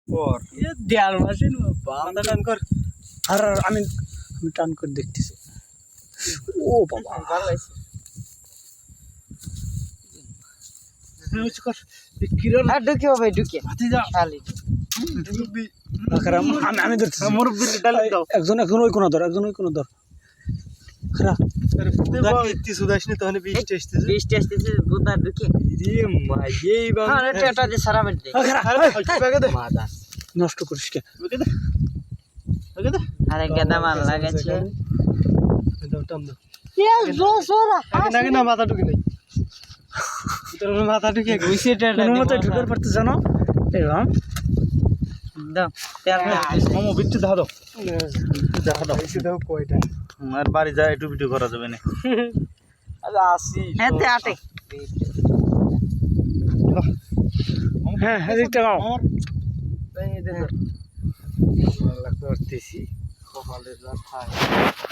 কর এ দেড় মাসে মাথা টান কর আর আমি আমি টান করে দেখতেছি ও বাবা ভালো হয়েছে কিরণ আর ঢুকিও ভাই ঢুকে হাতে যা খালি আমি ধরতেছি মুরব্বির ডালে দাও একজন এখন ওই কোনো ধর একজন ওই কোনো ধর খারাপ ইতি সুদাসনি তখন বৃষ্টি আসতেছে বৃষ্টি আসতেছে বুদা ঢুকে রে মা এই বাবা হ্যাঁ এটা দিয়ে সারা বেড দে আগে দে মাদা নষ্ট করিস কে আগে দে আরে গেদা মাল লাগাইছে দাও টাম দাও এ জোসরা আগে না মাথা ঢুকে নাই তোর মাথা ঢুকে বুঝছে এটা কোনো মতে ঢুকার পারতেছ না এরকম দাও তেল মামু বিচ্ছু দাও দাও দাও এসে দাও কয়টা আর বাড়ি যায় একটু ভিডিও করা যাবে না আরে আসি হ্যাঁ তে আটে হ্যাঁ এদিকটা গাও আমার এই দেখো আল্লাহ করতেছি কপালের রাত